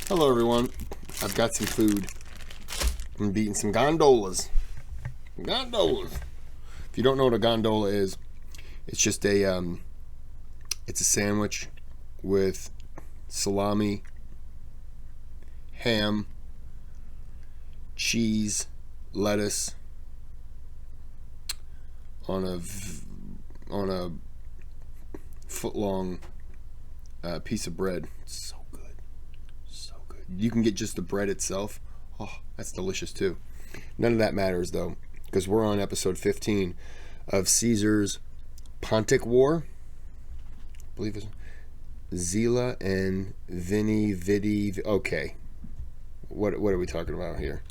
Hello everyone. I've got some food. I'm eating some gondolas. Gondolas. If you don't know what a gondola is, it's just it's a sandwich with salami, ham, cheese, lettuce on a foot-long piece of bread. It's so good. So good. You can get just the bread itself. Oh, that's delicious too. None of that matters though, because we're on episode 15 of Caesar's Pontic War. I believe it's Zela and Veni, Vidi. Okay. What are we talking about here?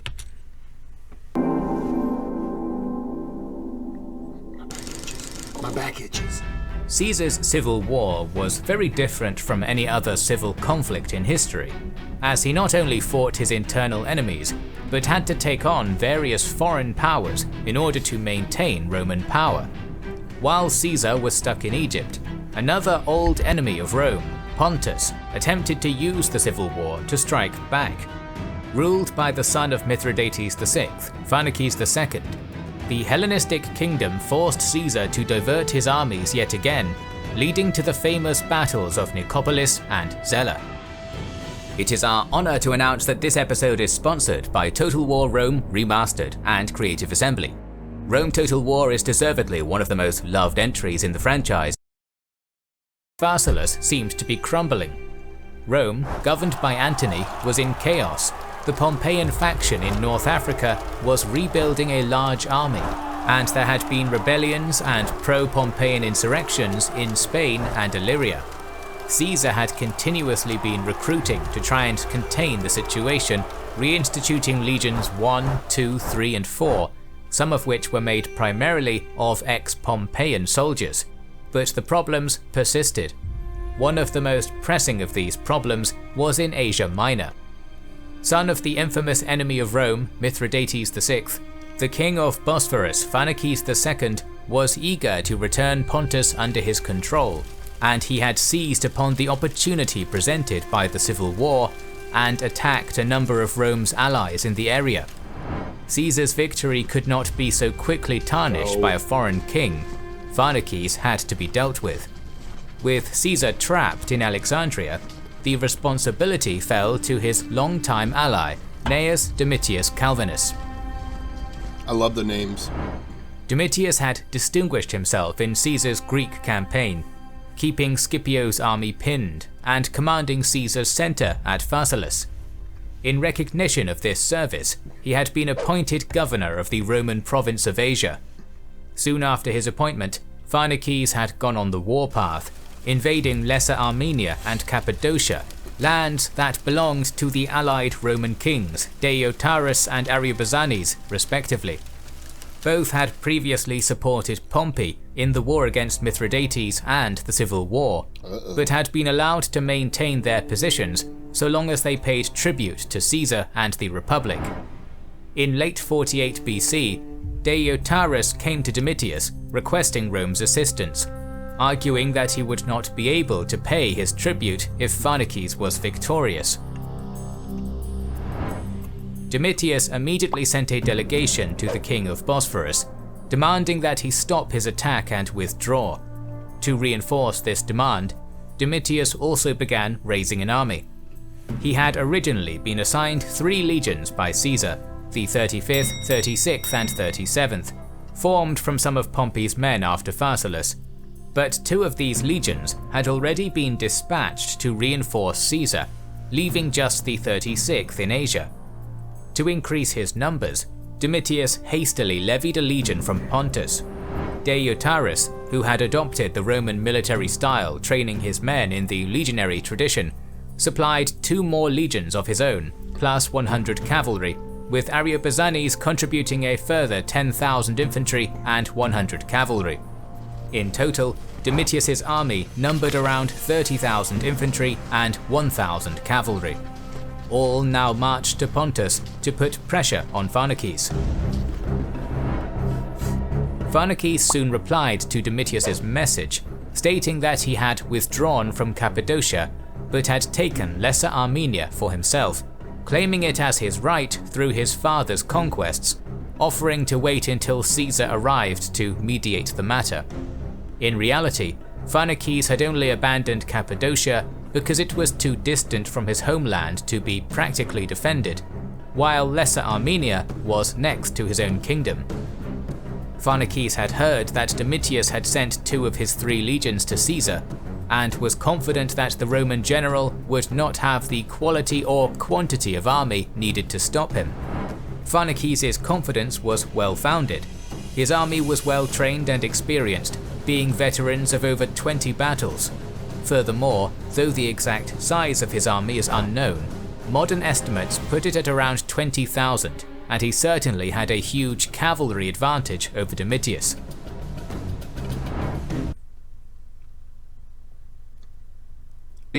My back itches. Caesar's civil war was very different from any other civil conflict in history, as he not only fought his internal enemies, but had to take on various foreign powers in order to maintain Roman power. While Caesar was stuck in Egypt, another old enemy of Rome, Pontus, attempted to use the civil war to strike back. Ruled by the son of Mithridates VI, Pharnaces II, the Hellenistic kingdom forced Caesar to divert his armies yet again, leading to the famous battles of Nicopolis and Zela. It is our honor to announce that this episode is sponsored by Total War Rome Remastered and Creative Assembly. Rome Total War is deservedly one of the most loved entries in the franchise. Pharsalus seemed to be crumbling. Rome, governed by Antony, was in chaos. The Pompeian faction in North Africa was rebuilding a large army, and there had been rebellions and pro-Pompeian insurrections in Spain and Illyria. Caesar had continuously been recruiting to try and contain the situation, reinstituting legions 1, 2, 3 and 4, some of which were made primarily of ex-Pompeian soldiers. But the problems persisted. One of the most pressing of these problems was in Asia Minor. Son of the infamous enemy of Rome, Mithridates VI, the king of Bosphorus, Pharnaces II, was eager to return Pontus under his control, and he had seized upon the opportunity presented by the civil war and attacked a number of Rome's allies in the area. Caesar's victory could not be so quickly tarnished by a foreign king. Pharnaces had to be dealt with. With Caesar trapped in Alexandria, the responsibility fell to his longtime ally, Gnaeus Domitius Calvinus. I love the names. Domitius had distinguished himself in Caesar's Greek campaign, keeping Scipio's army pinned and commanding Caesar's center at Pharsalus. In recognition of this service, he had been appointed governor of the Roman province of Asia. Soon after his appointment, Pharnaces had gone on the warpath, invading Lesser Armenia and Cappadocia, lands that belonged to the allied Roman kings Deiotarus and Ariobarzanes, respectively. Both had previously supported Pompey in the war against Mithridates and the civil war, but had been allowed to maintain their positions so long as they paid tribute to Caesar and the Republic. In late 48 BC, Deiotarus came to Domitius requesting Rome's assistance, arguing that he would not be able to pay his tribute if Pharnaces was victorious. Domitius immediately sent a delegation to the king of Bosphorus, demanding that he stop his attack and withdraw. To reinforce this demand, Domitius also began raising an army. He had originally been assigned 3 legions by Caesar, the 35th, 36th and 37th, formed from some of Pompey's men after Pharsalus, but 2 of these legions had already been dispatched to reinforce Caesar, leaving just the 36th in Asia. To increase his numbers, Domitius hastily levied a legion from Pontus. Deiotarus, who had adopted the Roman military style, training his men in the legionary tradition, supplied 2 more legions of his own, plus 100 cavalry, with Ariobarzanes contributing a further 10,000 infantry and 100 cavalry. In total, Domitius's army numbered around 30,000 infantry and 1,000 cavalry. All now marched to Pontus to put pressure on Pharnaces. Pharnaces soon replied to Domitius's message, stating that he had withdrawn from Cappadocia but had taken Lesser Armenia for himself, claiming it as his right through his father's conquests, offering to wait until Caesar arrived to mediate the matter. In reality, Pharnaces had only abandoned Cappadocia because it was too distant from his homeland to be practically defended, while Lesser Armenia was next to his own kingdom. Pharnaces had heard that Domitius had sent 2 of his 3 legions to Caesar, and was confident that the Roman general would not have the quality or quantity of army needed to stop him. Pharnaces' confidence was well-founded. His army was well-trained and experienced, being veterans of over 20 battles. Furthermore, though the exact size of his army is unknown, modern estimates put it at around 20,000, and he certainly had a huge cavalry advantage over Domitius.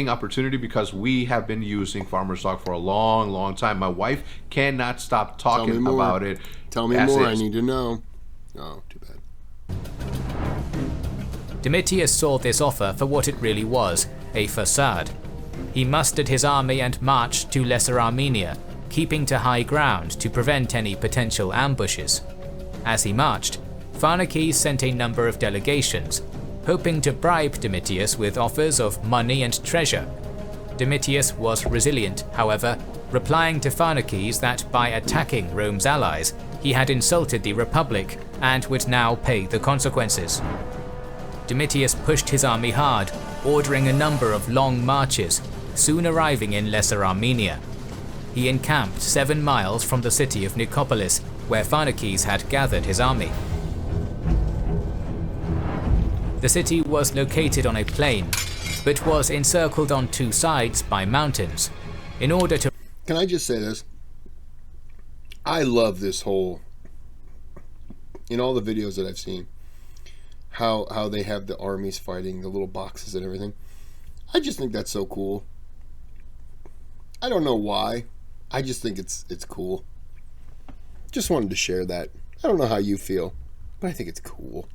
Opportunity because we have been using Farmer's Dog for a long time. My wife cannot stop talking about it. Tell me more. I need to know. Oh, too bad. Domitius saw this offer for what it really was, a facade. He mustered his army and marched to Lesser Armenia, keeping to high ground to prevent any potential ambushes. As he marched, Pharnaces sent a number of delegations, hoping to bribe Domitius with offers of money and treasure. Domitius was resilient, however, replying to Pharnaces that by attacking Rome's allies, he had insulted the Republic and would now pay the consequences. Domitius pushed his army hard, ordering a number of long marches, soon arriving in Lesser Armenia. He encamped 7 miles from the city of Nicopolis, where Pharnaces had gathered his army. The city was located on a plain, but was encircled on 2 sides by mountains. In order to... Can I just say this? I love this whole... In all the videos that I've seen, how they have the armies fighting, the little boxes and everything. I just think that's so cool. I don't know why. I just think it's cool. Just wanted to share that. I don't know how you feel, but I think it's cool.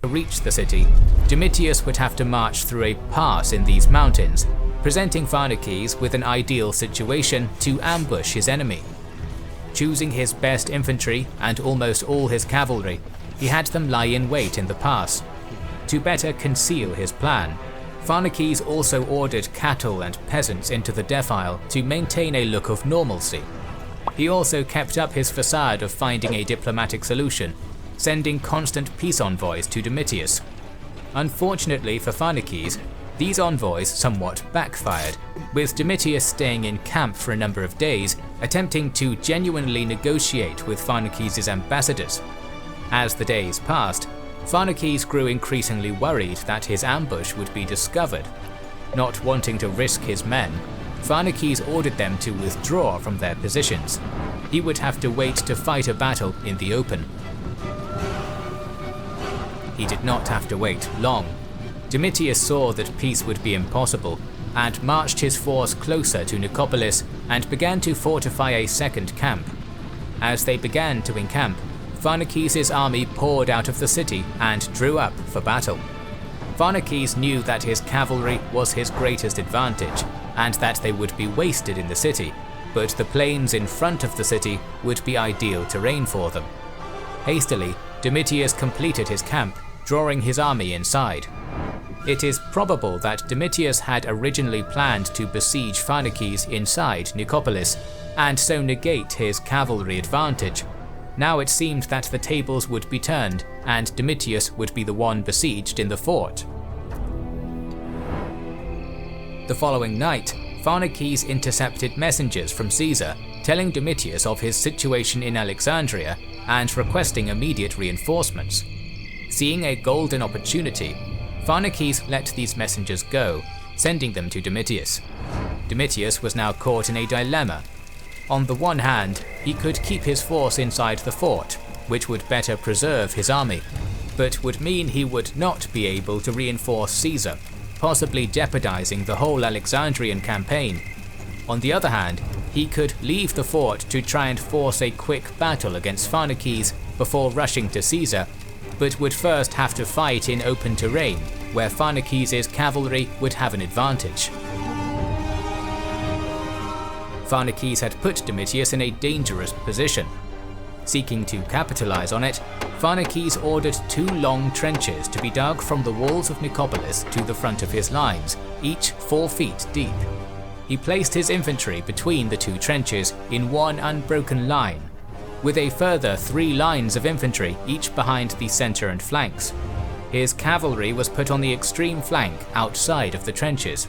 To reach the city, Domitius would have to march through a pass in these mountains, presenting Pharnaces with an ideal situation to ambush his enemy. Choosing his best infantry and almost all his cavalry, he had them lie in wait in the pass. To better conceal his plan, Pharnaces also ordered cattle and peasants into the defile to maintain a look of normalcy. He also kept up his facade of finding a diplomatic solution, sending constant peace envoys to Domitius. Unfortunately for Pharnaces, these envoys somewhat backfired, with Domitius staying in camp for a number of days, attempting to genuinely negotiate with Pharnaces' ambassadors. As the days passed, Pharnaces grew increasingly worried that his ambush would be discovered. Not wanting to risk his men, Pharnaces ordered them to withdraw from their positions. He would have to wait to fight a battle in the open. He did not have to wait long. Domitius saw that peace would be impossible, and marched his force closer to Nicopolis and began to fortify a second camp. As they began to encamp, Pharnaces' army poured out of the city and drew up for battle. Pharnaces knew that his cavalry was his greatest advantage, and that they would be wasted in the city, but the plains in front of the city would be ideal terrain for them. Hastily, Domitius completed his camp, drawing his army inside. It is probable that Domitius had originally planned to besiege Pharnaces inside Nicopolis, and so negate his cavalry advantage. Now it seemed that the tables would be turned, and Domitius would be the one besieged in the fort. The following night, Pharnaces intercepted messengers from Caesar, telling Domitius of his situation in Alexandria and requesting immediate reinforcements. Seeing a golden opportunity, Pharnaces let these messengers go, sending them to Domitius. Domitius was now caught in a dilemma. On the one hand, he could keep his force inside the fort, which would better preserve his army, but would mean he would not be able to reinforce Caesar, possibly jeopardizing the whole Alexandrian campaign. On the other hand, he could leave the fort to try and force a quick battle against Pharnaces before rushing to Caesar, but would first have to fight in open terrain, where Pharnaces' cavalry would have an advantage. Pharnaces had put Domitius in a dangerous position. Seeking to capitalize on it, Pharnaces ordered 2 long trenches to be dug from the walls of Nicopolis to the front of his lines, each 4 feet deep. He placed his infantry between the 2 trenches in one unbroken line, with a further 3 lines of infantry each behind the center and flanks. His cavalry was put on the extreme flank outside of the trenches.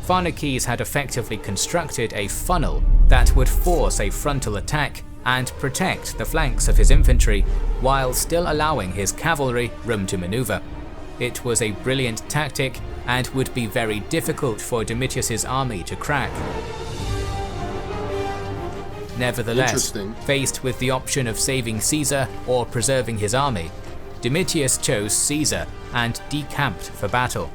Pharnaces had effectively constructed a funnel that would force a frontal attack and protect the flanks of his infantry while still allowing his cavalry room to maneuver. It was a brilliant tactic and would be very difficult for Domitius's army to crack. Nevertheless, faced with the option of saving Caesar or preserving his army, Domitius chose Caesar and decamped for battle.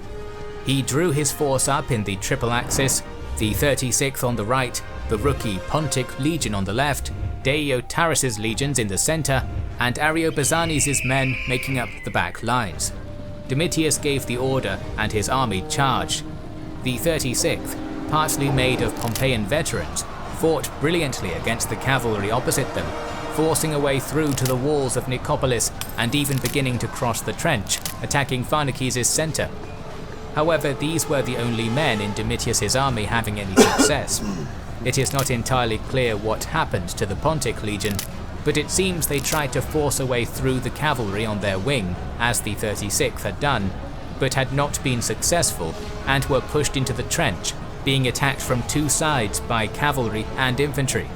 He drew his force up in the triple axis, the 36th on the right, the rookie Pontic legion on the left, Deiotarus' legions in the center, and Ariobarzanes' men making up the back lines. Domitius gave the order and his army charged. The 36th, partly made of Pompeian veterans, fought brilliantly against the cavalry opposite them, forcing a way through to the walls of Nicopolis and even beginning to cross the trench, attacking Pharnaces' center. However, these were the only men in Domitius' army having any success. It is not entirely clear what happened to the Pontic legion, but it seems they tried to force a way through the cavalry on their wing, as the 36th had done, but had not been successful and were pushed into the trench, being attacked from 2 sides by cavalry and infantry.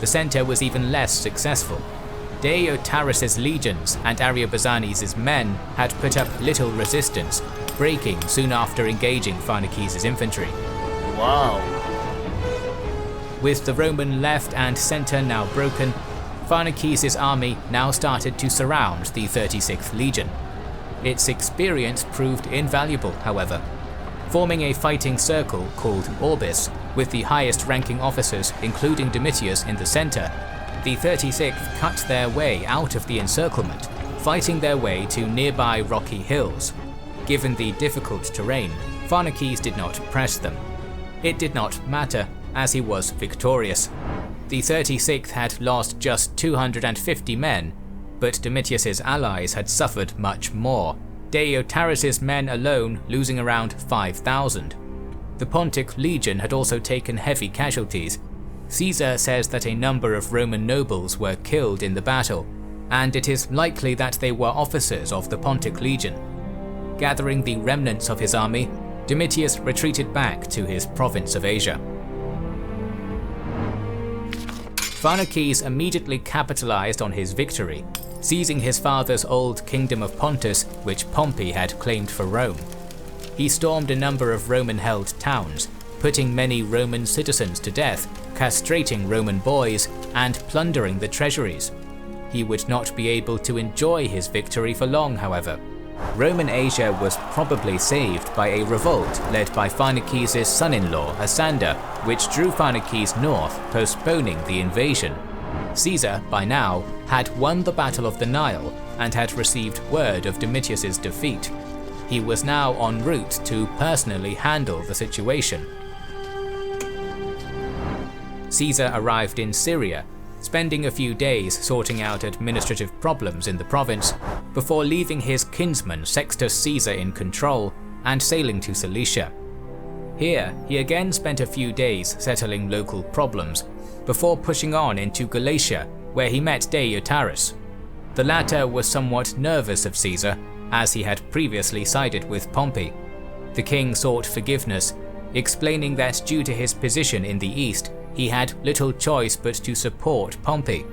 The center was even less successful. Deiotarus' legions and Ariobarzanes' men had put up little resistance, breaking soon after engaging Pharnaces' infantry. Wow. With the Roman left and center now broken, Pharnaces' army now started to surround the 36th Legion. Its experience proved invaluable, however. Forming a fighting circle called Orbis, with the highest ranking officers including Domitius in the center, the 36th cut their way out of the encirclement, fighting their way to nearby rocky hills. Given the difficult terrain, Pharnaces did not press them. It did not matter, as he was victorious. The 36th had lost just 250 men, but Domitius's allies had suffered much more, Deiotarus' men alone losing around 5,000. The Pontic legion had also taken heavy casualties. Caesar says that a number of Roman nobles were killed in the battle, and it is likely that they were officers of the Pontic legion. Gathering the remnants of his army, Domitius retreated back to his province of Asia. Pharnaces immediately capitalized on his victory, seizing his father's old kingdom of Pontus, which Pompey had claimed for Rome. He stormed a number of Roman-held towns, putting many Roman citizens to death, castrating Roman boys, and plundering the treasuries. He would not be able to enjoy his victory for long, however. Roman Asia was probably saved by a revolt led by Pharnaces' son-in-law Asander, which drew Pharnaces north, postponing the invasion. Caesar, by now, had won the Battle of the Nile and had received word of Domitius's defeat. He was now en route to personally handle the situation. Caesar arrived in Syria, spending a few days sorting out administrative problems in the province, before leaving his kinsman Sextus Caesar in control and sailing to Cilicia. Here, he again spent a few days settling local problems, before pushing on into Galatia, where he met Deiotarus. The latter was somewhat nervous of Caesar, as he had previously sided with Pompey. The king sought forgiveness, explaining that due to his position in the east, he had little choice but to support Pompey.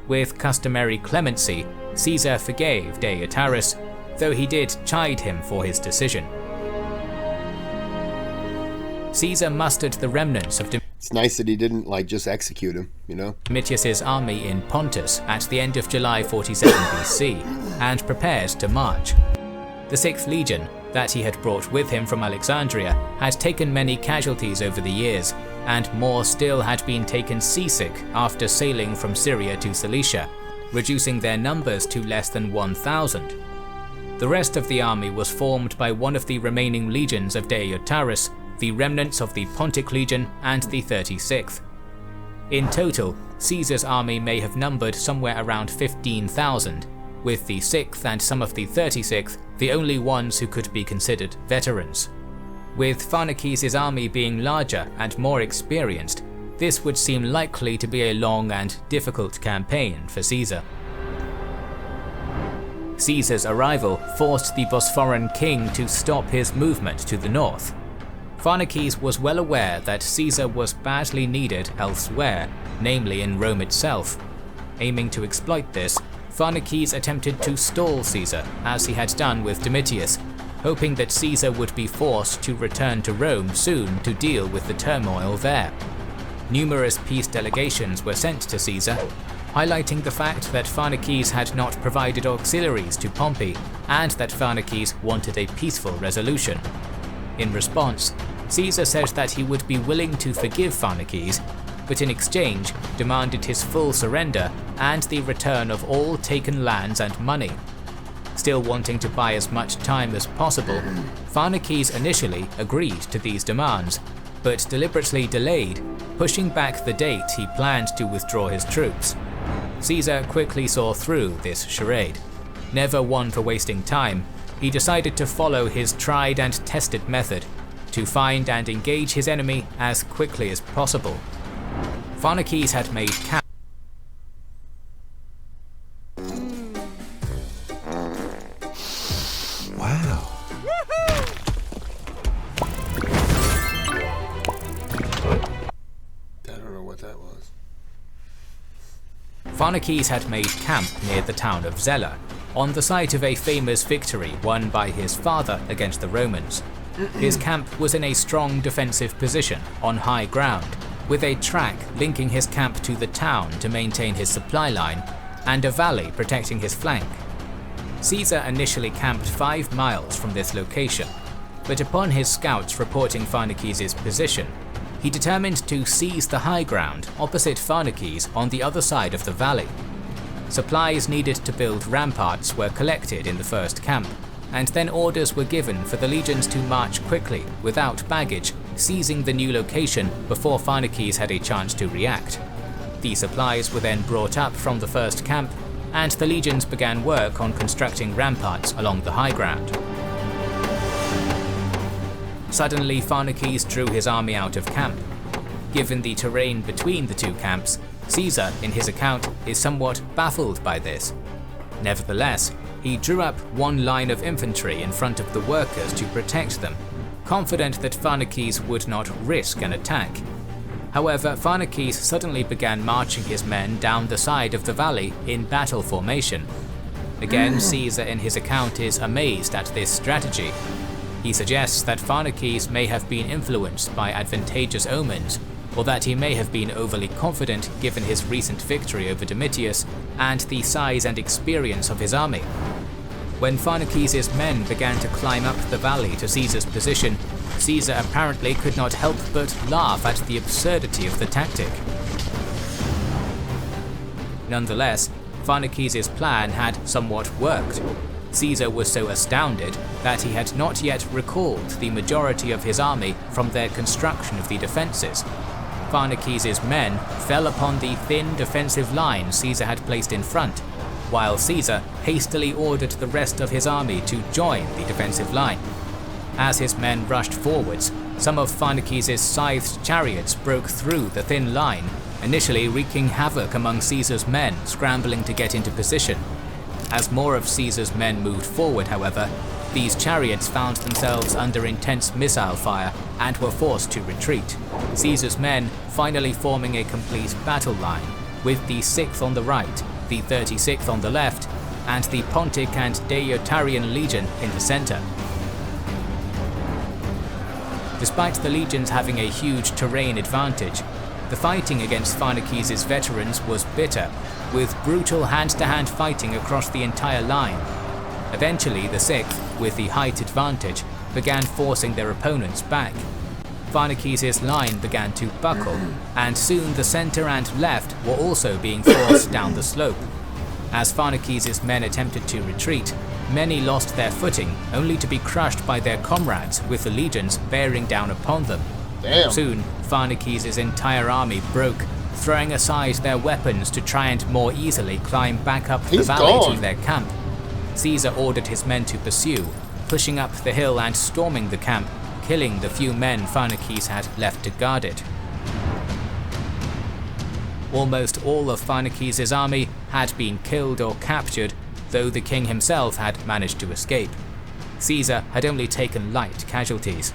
With customary clemency, Caesar forgave Deiotarus, though he did chide him for his decision. Caesar mustered the remnants of It's nice that he didn't just execute him, you know? Domitius's army in Pontus at the end of July 47 BC and prepared to march. The 6th Legion, that he had brought with him from Alexandria, had taken many casualties over the years, and more still had been taken seasick after sailing from Syria to Cilicia, reducing their numbers to less than 1,000. The rest of the army was formed by one of the remaining legions of Deiotarus, the remnants of the Pontic Legion and the 36th. In total, Caesar's army may have numbered somewhere around 15,000, with the 6th and some of the 36th the only ones who could be considered veterans. With Pharnaces' army being larger and more experienced, this would seem likely to be a long and difficult campaign for Caesar. Caesar's arrival forced the Bosporan king to stop his movement to the north. Pharnaces was well aware that Caesar was badly needed elsewhere, namely in Rome itself. Aiming to exploit this, Pharnaces attempted to stall Caesar, as he had done with Domitius, hoping that Caesar would be forced to return to Rome soon to deal with the turmoil there. Numerous peace delegations were sent to Caesar, highlighting the fact that Pharnaces had not provided auxiliaries to Pompey and that Pharnaces wanted a peaceful resolution. In response, Caesar said that he would be willing to forgive Pharnaces, but in exchange demanded his full surrender and the return of all taken lands and money. Still wanting to buy as much time as possible, Pharnaces initially agreed to these demands, but deliberately delayed, pushing back the date he planned to withdraw his troops. Caesar quickly saw through this charade. Never one for wasting time, he decided to follow his tried and tested method, to find and engage his enemy as quickly as possible. Pharnaces had made camp. Wow. I don't know what that was. Pharnaces had made camp near the town of Zela, on the site of a famous victory won by his father against the Romans. His camp was in a strong defensive position on high ground, with a track linking his camp to the town to maintain his supply line, and a valley protecting his flank. Caesar initially camped 5 miles from this location, but upon his scouts reporting Pharnaces' position, he determined to seize the high ground opposite Pharnaces on the other side of the valley. Supplies needed to build ramparts were collected in the first camp, and then orders were given for the legions to march quickly, without baggage, seizing the new location before Pharnaces had a chance to react. The supplies were then brought up from the first camp, and the legions began work on constructing ramparts along the high ground. Suddenly, Pharnaces drew his army out of camp. Given the terrain between the two camps, Caesar, in his account, is somewhat baffled by this. Nevertheless, he drew up one line of infantry in front of the workers to protect them, confident that Pharnaces would not risk an attack. However, Pharnaces suddenly began marching his men down the side of the valley in battle formation. Again, Caesar in his account is amazed at this strategy. He suggests that Pharnaces may have been influenced by advantageous omens, or that he may have been overly confident given his recent victory over Domitius and the size and experience of his army. When Pharnaces' men began to climb up the valley to Caesar's position, Caesar apparently could not help but laugh at the absurdity of the tactic. Nonetheless, Pharnaces' plan had somewhat worked. Caesar was so astounded that he had not yet recalled the majority of his army from their construction of the defences. Pharnaces' men fell upon the thin defensive line Caesar had placed in front, while Caesar hastily ordered the rest of his army to join the defensive line. As his men rushed forwards, some of Pharnaces' scythed chariots broke through the thin line, initially wreaking havoc among Caesar's men scrambling to get into position. As more of Caesar's men moved forward, however, these chariots found themselves under intense missile fire and were forced to retreat, Caesar's men finally forming a complete battle line, with the 6th on the right, the 36th on the left, and the Pontic and Deiotaryan legion in the centre. Despite the legions having a huge terrain advantage, the fighting against Pharnaces' veterans was bitter, with brutal hand-to-hand fighting across the entire line. Eventually, the 6th, with the height advantage, began forcing their opponents back. Pharnaces' line began to buckle, and soon the centre and left were also being forced down the slope. As Pharnaces' men attempted to retreat, many lost their footing only to be crushed by their comrades with the legions bearing down upon them. Damn. Soon, Pharnaces' entire army broke, throwing aside their weapons to try and more easily climb back up the valley to their camp. Caesar ordered his men to pursue, pushing up the hill and storming the camp, killing the few men Pharnaces had left to guard it. Almost all of Pharnaces' army had been killed or captured, though the king himself had managed to escape. Caesar had only taken light casualties.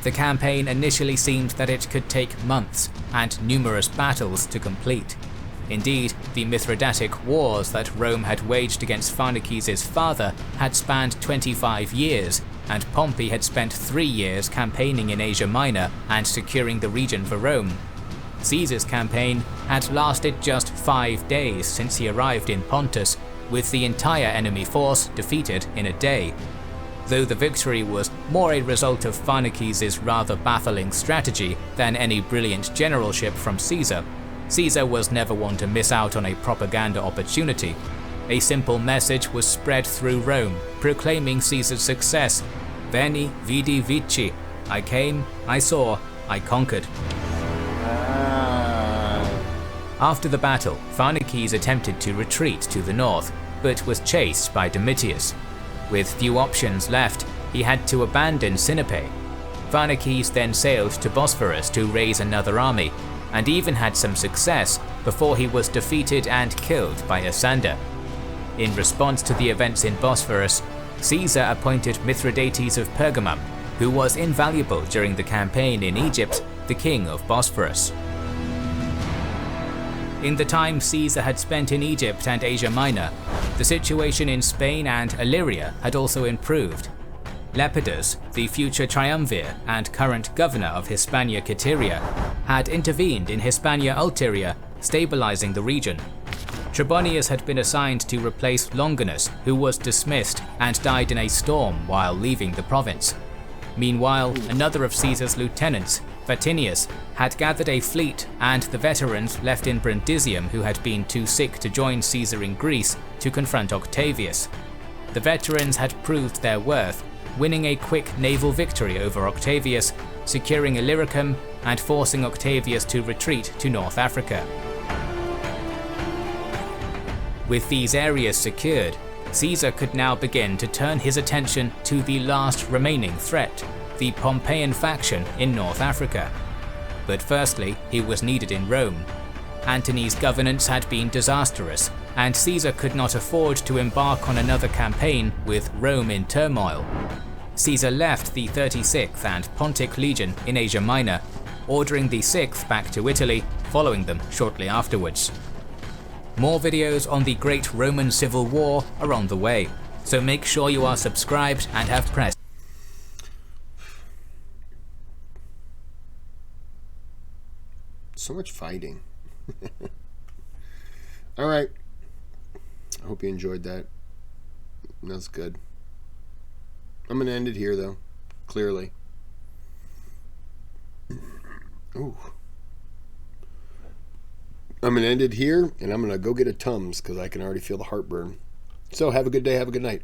The campaign initially seemed that it could take months and numerous battles to complete. Indeed, the Mithridatic Wars that Rome had waged against Pharnaces' father had spanned 25 years, and Pompey had spent 3 years campaigning in Asia Minor and securing the region for Rome. Caesar's campaign had lasted just 5 days since he arrived in Pontus, with the entire enemy force defeated in a day. Though the victory was more a result of Pharnaces' rather baffling strategy than any brilliant generalship from Caesar, Caesar was never one to miss out on a propaganda opportunity. A simple message was spread through Rome, proclaiming Caesar's success: Veni, Vidi, Vici. I came, I saw, I conquered. After the battle, Pharnaces attempted to retreat to the north, but was chased by Domitius. With few options left, he had to abandon Sinope. Pharnaces then sailed to Bosphorus to raise another army, and even had some success before he was defeated and killed by Asander. In response to the events in Bosphorus, Caesar appointed Mithridates of Pergamum, who was invaluable during the campaign in Egypt, the king of Bosphorus. In the time Caesar had spent in Egypt and Asia Minor, the situation in Spain and Illyria had also improved. Lepidus, the future triumvir and current governor of Hispania Citeria, had intervened in Hispania Ulteria, stabilizing the region. Trebonius had been assigned to replace Longinus, who was dismissed and died in a storm while leaving the province. Meanwhile, another of Caesar's lieutenants, Vatinius, had gathered a fleet, and the veterans left in Brundisium who had been too sick to join Caesar in Greece to confront Octavius. The veterans had proved their worth, winning a quick naval victory over Octavius, securing Illyricum, and forcing Octavius to retreat to North Africa. With these areas secured, Caesar could now begin to turn his attention to the last remaining threat, the Pompeian faction in North Africa. But firstly, he was needed in Rome. Antony's governance had been disastrous, and Caesar could not afford to embark on another campaign with Rome in turmoil. Caesar left the 36th and Pontic Legion in Asia Minor, ordering the 6th back to Italy, following them shortly afterwards. More videos on the Great Roman Civil War are on the way, so make sure you are subscribed and have pressed. So much fighting. Alright. I hope you enjoyed that. That's good. I'm going to end it here, though. Clearly. Ooh. I'm going to end it here, and I'm going to go get a Tums, because I can already feel the heartburn. So, have a good day, have a good night.